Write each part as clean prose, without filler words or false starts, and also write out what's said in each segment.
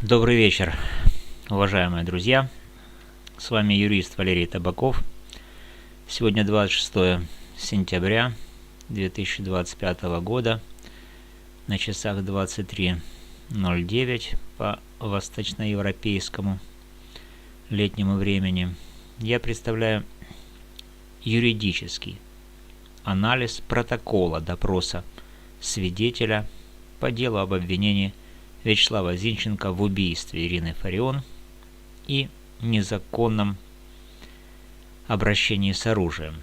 Добрый вечер, уважаемые друзья. С вами юрист Валерий Табаков. Сегодня 26 сентября 2025 года. На часах 23:09 по восточноевропейскому летнему времени. Я представляю юридический анализ протокола допроса свидетеля по делу об обвинении Вячеслава Зинченко в убийстве Ирины Фарион и незаконном обращении с оружием,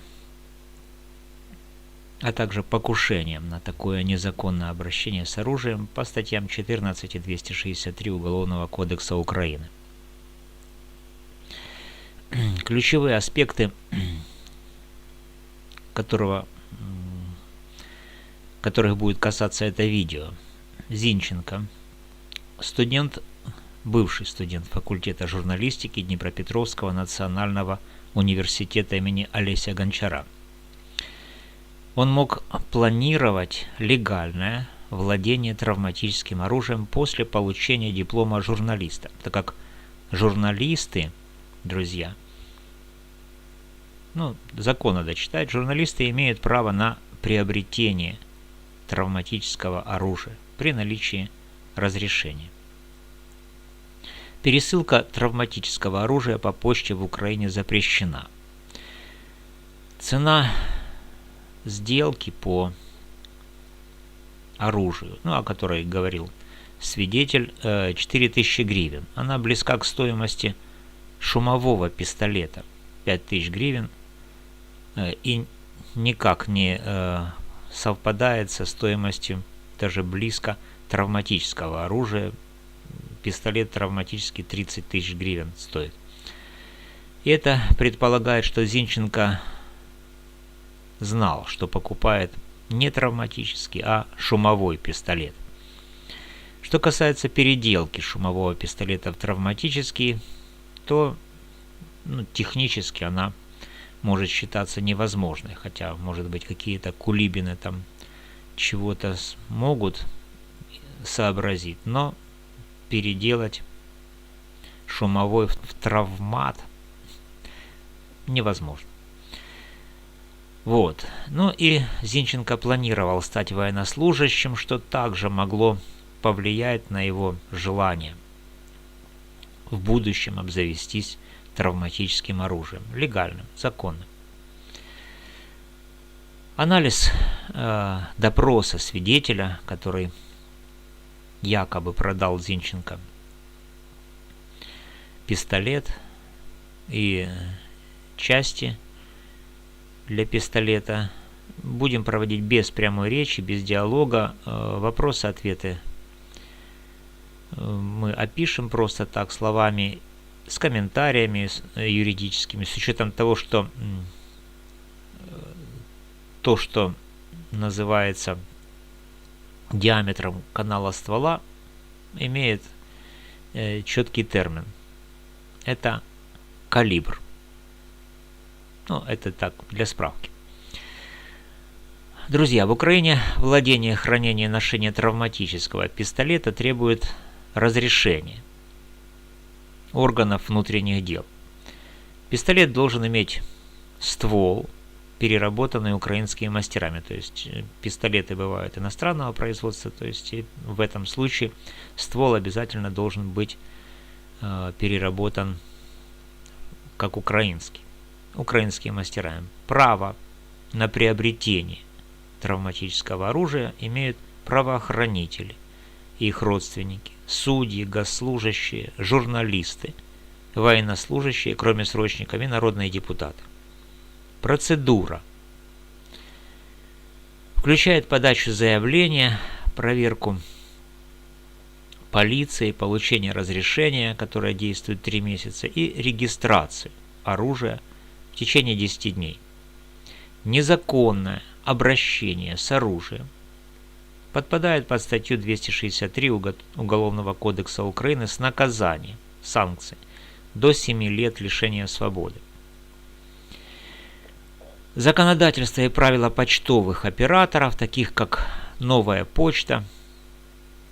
а также покушением на такое незаконное обращение с оружием по статьям 14 и 263 Уголовного кодекса Украины. Ключевые аспекты, которых будет касаться это видео. Зинченко, бывший студент факультета журналистики Днепропетровского национального университета имени Олеся Гончара. Он мог планировать легальное владение травматическим оружием после получения диплома журналиста, так как журналисты, друзья, закон надо читать, журналисты имеют право на приобретение травматического оружия при наличии разрешения. Пересылка травматического оружия по почте в Украине запрещена. Цена сделки по оружию, о которой говорил свидетель, 4000 гривен. Она близка к стоимости шумового пистолета 5000 гривен и никак не совпадает со стоимостью даже близко травматического оружия. Пистолет травматический 30 000 гривен стоит. И это предполагает, что Зинченко знал, что покупает не травматический, а шумовой пистолет. Что касается переделки шумового пистолета в травматический, то технически она может считаться невозможной, хотя, может быть, какие-то кулибины там чего-то могут сообразить, но переделать шумовой в травмат невозможно. И Зинченко планировал стать военнослужащим, что также могло повлиять на его желание в будущем обзавестись травматическим оружием, легальным, законным. Анализ допроса свидетеля, который якобы продал Зинченко пистолет и части для пистолета, будем проводить без прямой речи, без диалога. Вопросы-ответы мы опишем просто так словами, с комментариями юридическими, с учетом того, что то, что называется диаметром канала ствола, имеет четкий термин. Это калибр. Это так, для справки. Друзья, в Украине владение, хранение и ношение травматического пистолета требует разрешения органов внутренних дел. Пистолет должен иметь ствол, переработанный украинскими мастерами. То есть пистолеты бывают иностранного производства, то есть в этом случае ствол обязательно должен быть переработан как украинский, украинскими мастерами. Право на приобретение травматического оружия имеют правоохранители и их родственники, судьи, госслужащие, журналисты, военнослужащие, кроме срочников, и народные депутаты. Процедура включает подачу заявления, проверку полиции, получение разрешения, которое действует 3 месяца, и регистрацию оружия в течение 10 дней. Незаконное обращение с оружием подпадает под статью 263 Уголовного кодекса Украины с наказанием, санкцией до 7 лет лишения свободы. Законодательство и правила почтовых операторов, таких как Новая почта,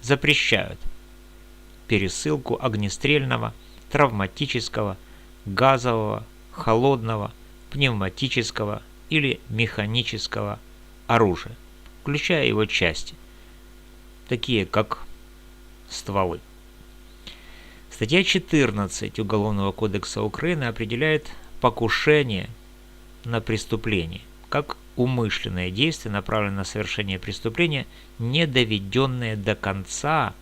запрещают пересылку огнестрельного, травматического, газового, холодного, пневматического или механического оружия, включая его части, такие как стволы. Статья 14 Уголовного кодекса Украины определяет покушение на преступление как умышленное действие, направленное на совершение преступления, не доведенное до конца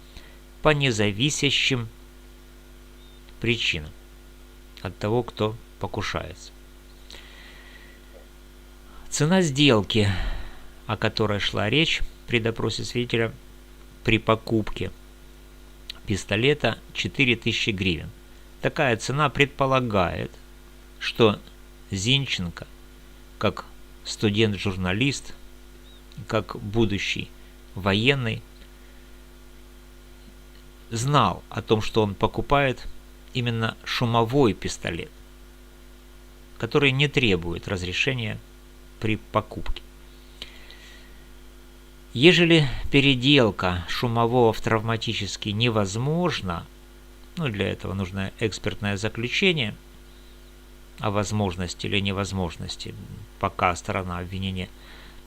по независящим причинам от того, кто покушается. Цена сделки, о которой шла речь при допросе свидетеля при покупке пистолета, 4000 гривен. Такая цена предполагает, что Зинченко, как студент-журналист, как будущий военный, знал о том, что он покупает именно шумовой пистолет, который не требует разрешения при покупке. Ежели переделка шумового в травматический невозможна, для этого нужно экспертное заключение о возможности или невозможности, пока сторона обвинения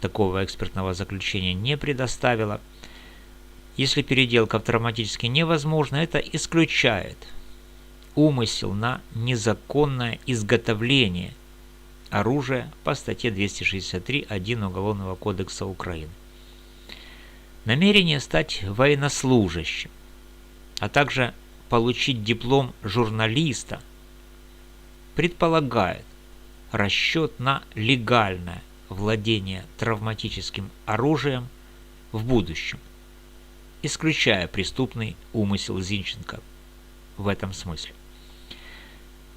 такого экспертного заключения не предоставила. Если переделка в травматически невозможна, это исключает умысел на незаконное изготовление оружия по статье 263.1 Уголовного кодекса Украины. Намерение стать военнослужащим, а также получить диплом журналиста предполагает расчет на легальное владение травматическим оружием в будущем, исключая преступный умысел Зинченко в этом смысле.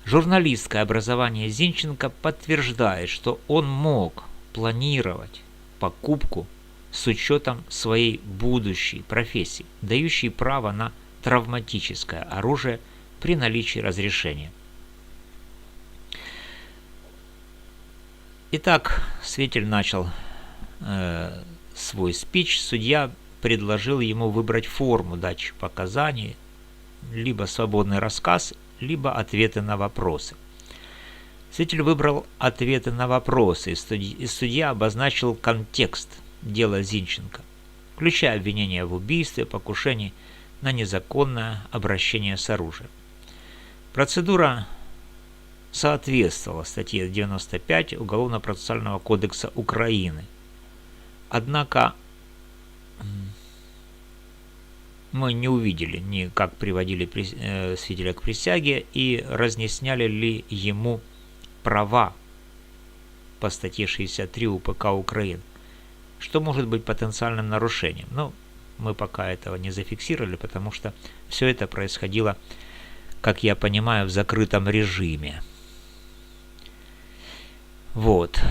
Журналистское образование Зинченко подтверждает, что он мог планировать покупку с учетом своей будущей профессии, дающей право на травматическое оружие при наличии разрешения. Итак, свидетель начал свой спич. Судья предложил ему выбрать форму дачи показаний, либо свободный рассказ, либо ответы на вопросы. Свидетель выбрал ответы на вопросы, и судья обозначил контекст дела Зинченко, включая обвинения в убийстве, покушении на незаконное обращение с оружием. Процедура соответствовала статье 95 Уголовно-процессуального кодекса Украины. Однако мы не увидели ни как приводили свидетеля к присяге и разъясняли ли ему права по статье 63 УПК Украины, что может быть потенциальным нарушением. Но мы пока этого не зафиксировали, потому что все это происходило, как я понимаю, в закрытом режиме. Вот.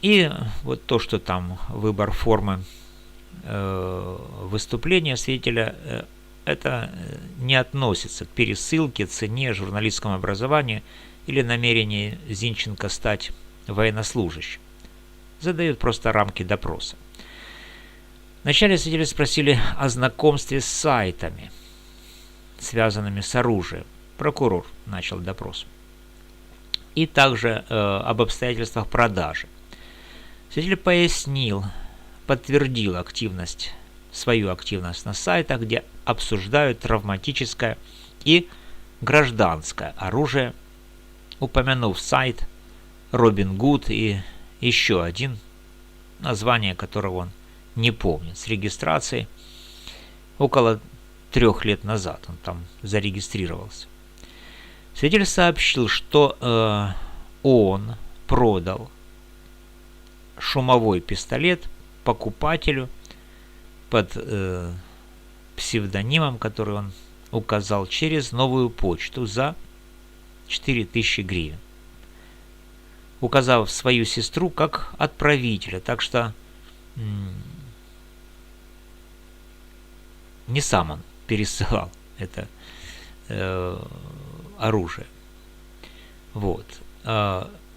И вот то, что там выбор формы выступления свидетеля, это не относится к пересылке, цене, журналистскому образованию или намерению Зинченко стать военнослужащим. Задают просто рамки допроса. Вначале свидетеля спросили о знакомстве с сайтами, связанными с оружием. Прокурор начал допрос. И также об обстоятельствах продажи. Свидетель пояснил, подтвердил свою активность на сайтах, где обсуждают травматическое и гражданское оружие, упомянув сайт Робин Гуд и еще один, название которого он не помнит, с регистрацией около 3 лет назад он там зарегистрировался. Свидетель сообщил, что он продал шумовой пистолет покупателю под псевдонимом, который он указал, через новую почту за 4000 гривен, указав свою сестру как отправителя. Так что не сам он пересылал это оружие. Вот.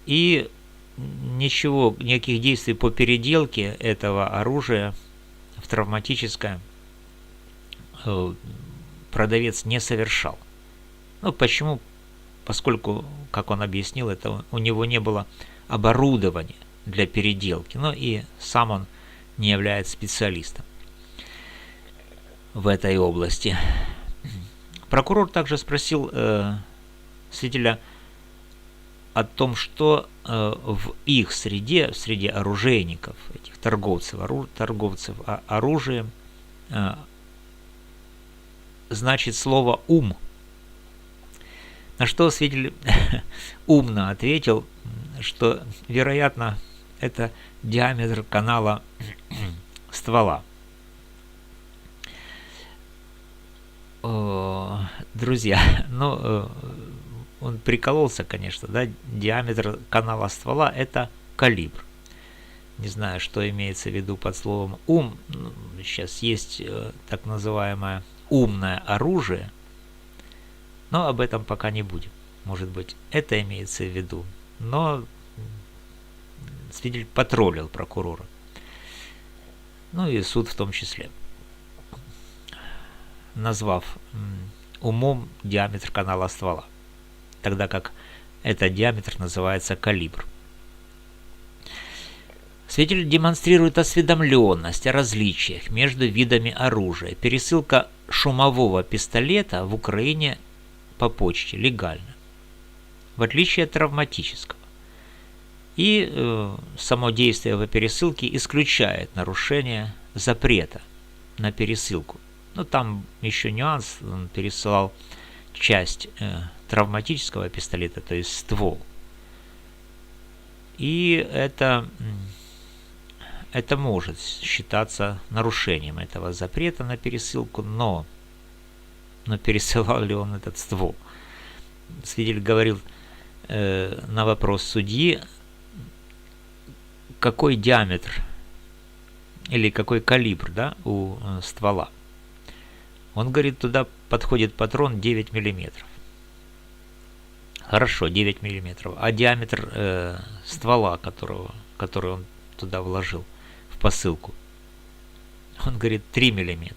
И никаких действий по переделке этого оружия в травматическое продавец не совершал. Ну, почему? Поскольку, как он объяснил, это у него не было оборудования для переделки, но и сам он не является специалистом в этой области. Прокурор также спросил свидетеля о том, что в их среде, в среде оружейников, этих торговцев оружием, значит слово «ум». На что свидетель умно ответил, что, вероятно, это диаметр канала ствола. Друзья, ну, он прикололся, конечно, да, диаметр канала ствола – это калибр. Не знаю, что имеется в виду под словом «ум». Сейчас есть так называемое умное оружие, но об этом пока не будем. Может быть, это имеется в виду, но свидетель потроллил прокурора. Ну и суд в том числе, назвав умом диаметр канала ствола, тогда как этот диаметр называется калибр. Свидетель демонстрирует осведомленность о различиях между видами оружия. Пересылка шумового пистолета в Украине по почте легальна, в отличие от травматического. И само действие по пересылке исключает нарушение запрета на пересылку. Но там еще нюанс, он пересылал часть травматического пистолета, то есть ствол. И это может считаться нарушением этого запрета на пересылку, но пересылал ли он этот ствол? Свидетель говорил на вопрос судьи, какой диаметр или какой калибр, да, у ствола. Он говорит, туда подходит патрон 9 мм. Хорошо, 9 мм. А диаметр ствола, который он туда вложил в посылку, он говорит 3 мм.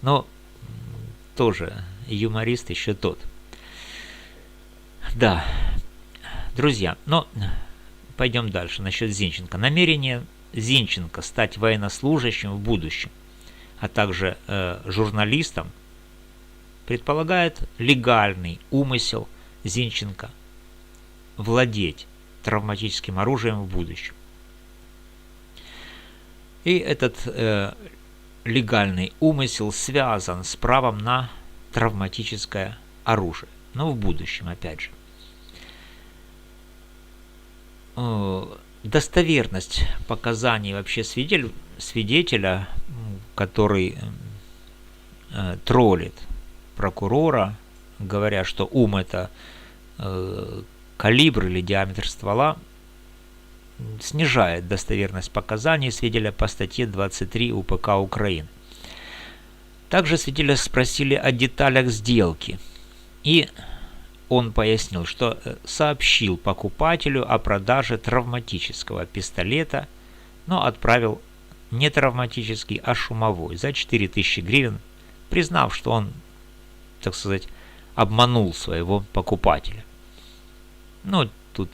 Но тоже юморист еще тот. Да, друзья, но пойдем дальше насчет Зинченко. Намерение Зинченко стать военнослужащим в будущем, а также журналистом, предполагает легальный умысел Зинченко владеть травматическим оружием в будущем. И этот легальный умысел связан с правом на травматическое оружие. Но в будущем, опять же. Достоверность показаний вообще свидетеля, который троллит прокурора, говоря, что ум – это калибр или диаметр ствола, снижает достоверность показаний свидетеля по статье 23 УПК Украины. Также свидетеля спросили о деталях сделки, и он пояснил, что сообщил покупателю о продаже травматического пистолета, но отправил не травматический, а шумовой за 4000 гривен, признав, что он, так сказать, обманул своего покупателя. Ну, тут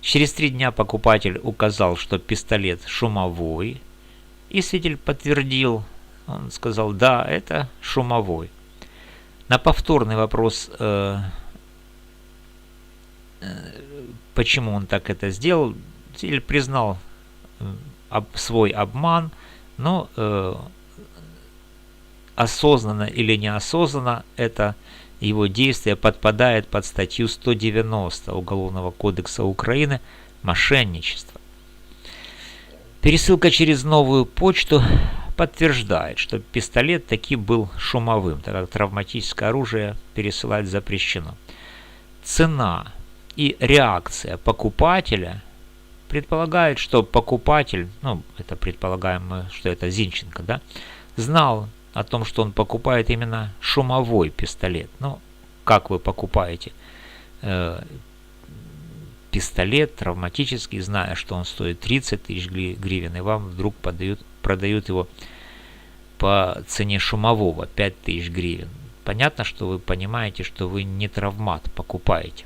через 3 дня покупатель указал, что пистолет шумовой, и свидетель подтвердил, он сказал, да, это шумовой. На повторный вопрос, почему он так это сделал, свидетель признал свой обман, но осознанно или неосознанно это его действие подпадает под статью 190 Уголовного кодекса Украины «Мошенничество». Пересылка через новую почту подтверждает, что пистолет таки был шумовым, так как травматическое оружие пересылать запрещено. Цена и реакция покупателя предполагают, что покупатель, ну, это предполагаем, что это Зинченко, да, знал о том, что он покупает именно шумовой пистолет. Ну, как вы покупаете пистолет травматический, зная, что он стоит 30 тысяч гривен, и вам вдруг продают его по цене шумового 5000 гривен. Понятно, что вы понимаете, что вы не травмат покупаете.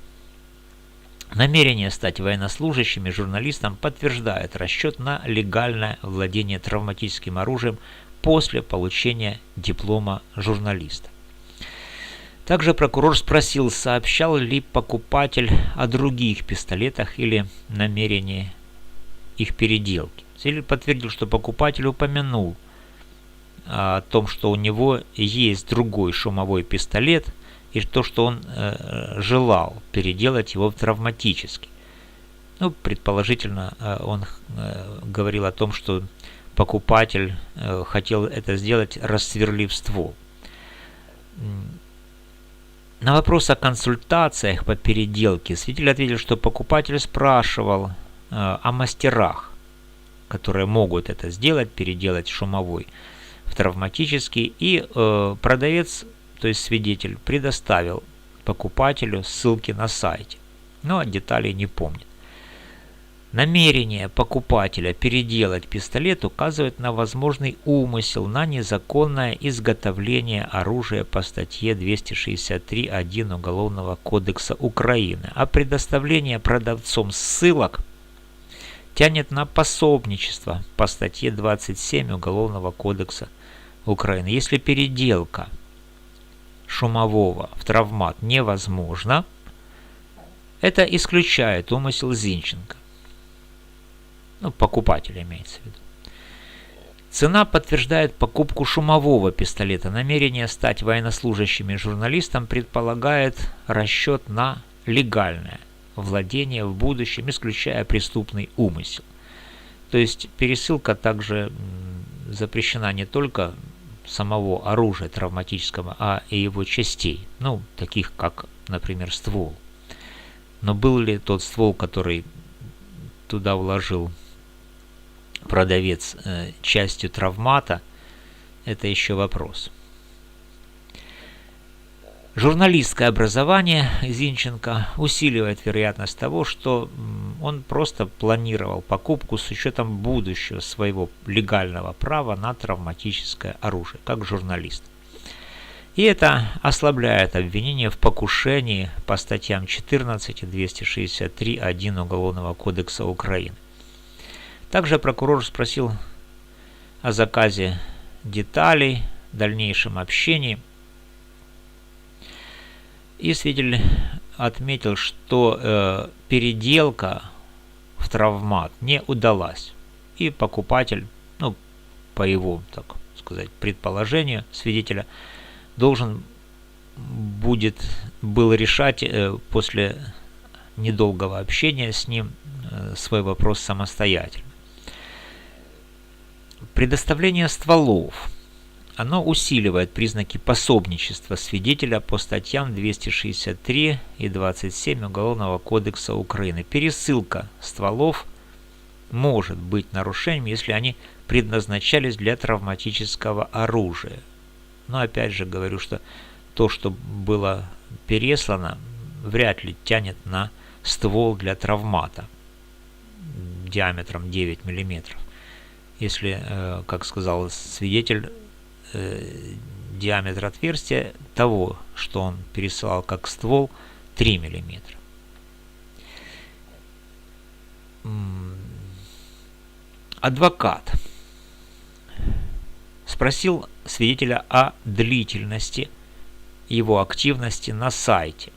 Намерение стать военнослужащим и журналистом подтверждает расчет на легальное владение травматическим оружием после получения диплома журналиста. Также прокурор спросил, сообщал ли покупатель о других пистолетах или намерении их переделки. Свидетель подтвердил, что покупатель упомянул о том, что у него есть другой шумовой пистолет, и то, что он желал переделать его в травматический. Ну, предположительно, он говорил о том, что покупатель хотел это сделать, рассверлив ствол. На вопрос о консультациях по переделке свидетель ответил, что покупатель спрашивал о мастерах, которые могут это сделать, переделать шумовой в травматический, и продавец, то есть свидетель, предоставил покупателю ссылки на сайте, но деталей не помнит. Намерение покупателя переделать пистолет указывает на возможный умысел на незаконное изготовление оружия по статье 263.1 Уголовного кодекса Украины, а предоставление продавцом ссылок тянет на пособничество по статье 27 Уголовного кодекса Украины. Если переделка шумового в травмат невозможна, это исключает умысел Зинченко. Ну, покупатель имеется в виду. Цена подтверждает покупку шумового пистолета. Намерение стать военнослужащим и журналистом предполагает расчет на легальное владение в будущем, исключая преступный умысел. То есть пересылка также запрещена не только самого оружия травматического, а и его частей, ну, таких как, например, ствол. Но был ли тот ствол, который туда вложил продавец, частью травмата, это еще вопрос. Журналистское образование Зинченко усиливает вероятность того, что он просто планировал покупку с учетом будущего своего легального права на травматическое оружие, как журналист. И это ослабляет обвинение в покушении по статьям 14 и 263.1 Уголовного кодекса Украины. Также прокурор спросил о заказе деталей, дальнейшем общении. И свидетель отметил, что переделка в травмат не удалась. И покупатель, ну, по его, так сказать, предположению свидетеля, должен был решать после недолгого общения с ним свой вопрос самостоятельно. Предоставление стволов. Оно усиливает признаки пособничества свидетеля по статьям 263 и 27 Уголовного кодекса Украины. Пересылка стволов может быть нарушением, если они предназначались для травматического оружия. Но опять же говорю, что то, что было переслано, вряд ли тянет на ствол для травмата диаметром 9 мм. Если, как сказал свидетель, диаметр отверстия того, что он пересылал как ствол, 3 мм. Адвокат спросил свидетеля о длительности его активности на сайте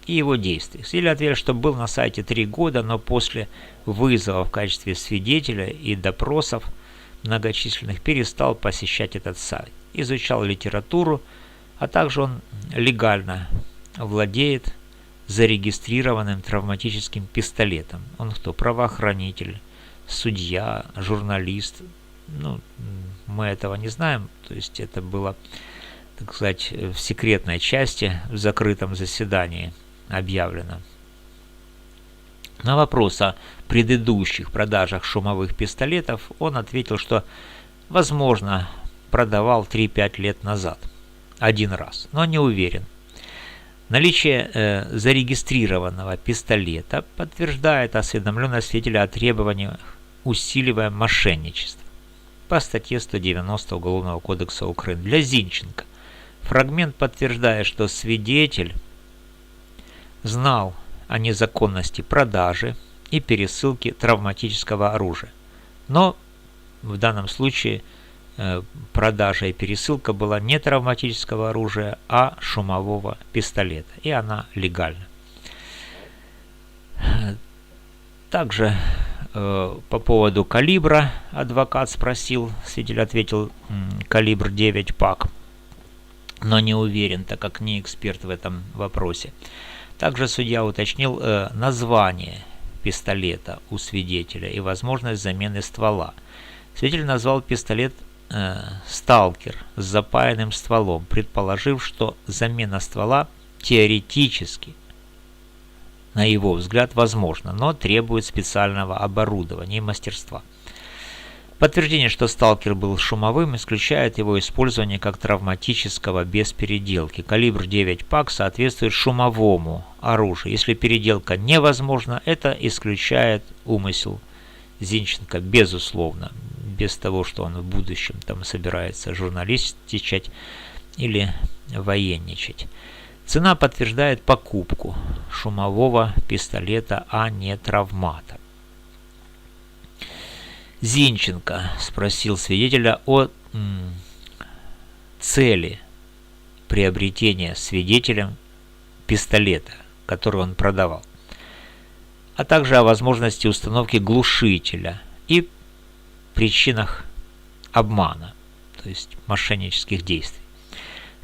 и его действиях. Свидетель ответил, что был на сайте 3 года, но после вызова в качестве свидетеля и допросов многочисленных перестал посещать этот сайт. Изучал литературу, а также он легально владеет зарегистрированным травматическим пистолетом. Он кто? Правоохранитель, судья, журналист. Ну, мы этого не знаем, то есть это было, так сказать, в секретной части, в закрытом заседании объявлено. На вопрос о предыдущих продажах шумовых пистолетов он ответил, что, возможно, продавал 3-5 лет назад, один раз, но не уверен. Наличие зарегистрированного пистолета подтверждает осведомленность свидетеля о требованиях, усиливая мошенничество. по статье 190 Уголовного кодекса Украины. Для Зинченко фрагмент подтверждает, что свидетель знал о незаконности продажи и пересылки травматического оружия. Но в данном случае продажа и пересылка была не травматического оружия, а шумового пистолета. И она легальна. Также по поводу калибра адвокат спросил, свидетель ответил калибр 9 ПАК, но не уверен, так как не эксперт в этом вопросе. Также судья уточнил название пистолета у свидетеля и возможность замены ствола. Свидетель назвал пистолет «Сталкер» с запаянным стволом, предположив, что замена ствола теоретически, на его взгляд, возможно, но требует специального оборудования и мастерства. Подтверждение, что «Сталкер» был шумовым, исключает его использование как травматического без переделки. Калибр 9 ПАК соответствует шумовому оружию. Если переделка невозможна, это исключает умысел Зинченко, безусловно, без того, что он в будущем там собирается журналистичать или военничать. Цена подтверждает покупку шумового пистолета, а не травмата. Зинченко спросил свидетеля о цели приобретения свидетелем пистолета, который он продавал, а также о возможности установки глушителя и причинах обмана, то есть мошеннических действий.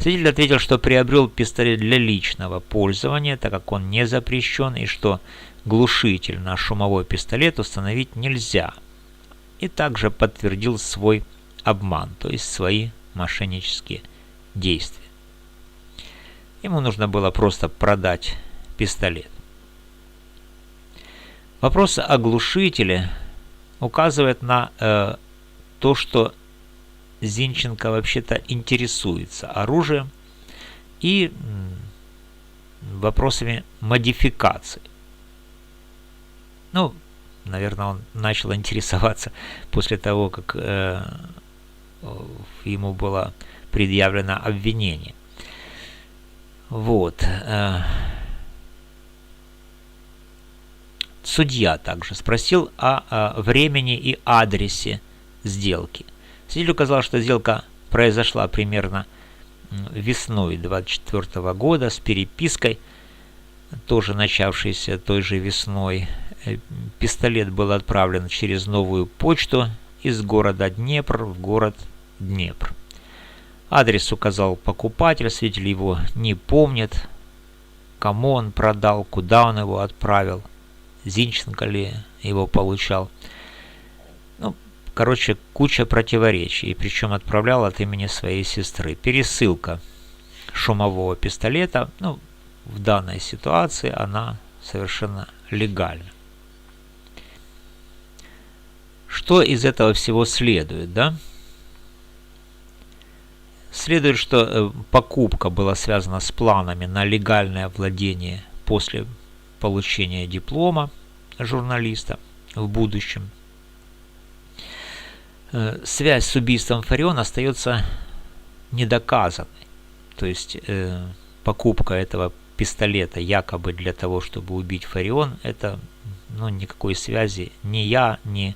Свидетель ответил, что приобрел пистолет для личного пользования, так как он не запрещен, и что глушитель на шумовой пистолет установить нельзя. И также подтвердил свой обман, то есть свои мошеннические действия. Ему нужно было просто продать пистолет. Вопрос о глушителе указывает на то, что Зинченко вообще-то интересуется оружием и вопросами модификации. Ну, наверное, он начал интересоваться после того, как ему было предъявлено обвинение. Вот. Судья также спросил о времени и адресе сделки. Свидетель указал, что сделка произошла примерно весной 24 года с перепиской, тоже начавшейся той же весной. Пистолет был отправлен через новую почту из города Днепр в город Днепр. Адрес указал покупатель, свидетель его не помнит, кому он продал, куда он его отправил, Зинченко ли его получал. Ну, короче, куча противоречий, причем отправлял от имени своей сестры. Пересылка шумового пистолета, ну, в данной ситуации она совершенно легальна. Что из этого всего следует, да? Следует, что покупка была связана с планами на легальное владение после получения диплома журналиста в будущем. Связь с убийством Фарион остается недоказанной. То есть покупка этого пистолета якобы для того, чтобы убить Фарион, это, ну, никакой связи ни я, ни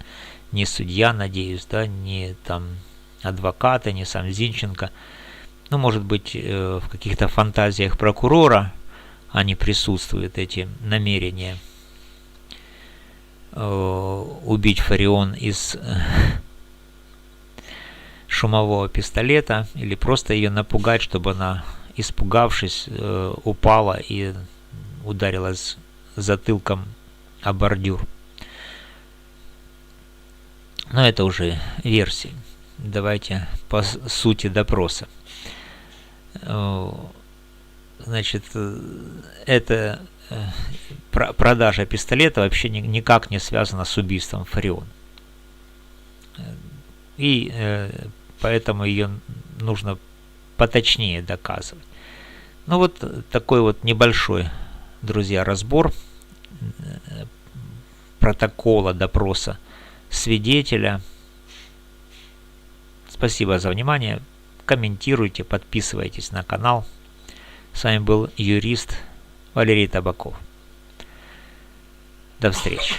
судья, надеюсь, да, ни там адвокаты, ни сам Зинченко. Ну, может быть, в каких-то фантазиях прокурора они присутствуют, эти намерения убить Фарион из шумового пистолета, или просто ее напугать, чтобы она, испугавшись, упала и ударилась затылком о бордюр. Но это уже версии. Давайте по сути допроса. Значит, это продажа пистолета вообще никак не связана с убийством Фарион. И поэтому ее нужно поточнее доказывать. Ну вот такой вот небольшой, друзья, разбор протокола допроса свидетеля Спасибо за внимание. Комментируйте, подписывайтесь на канал. С вами был юрист Валерий Табаков. До встречи.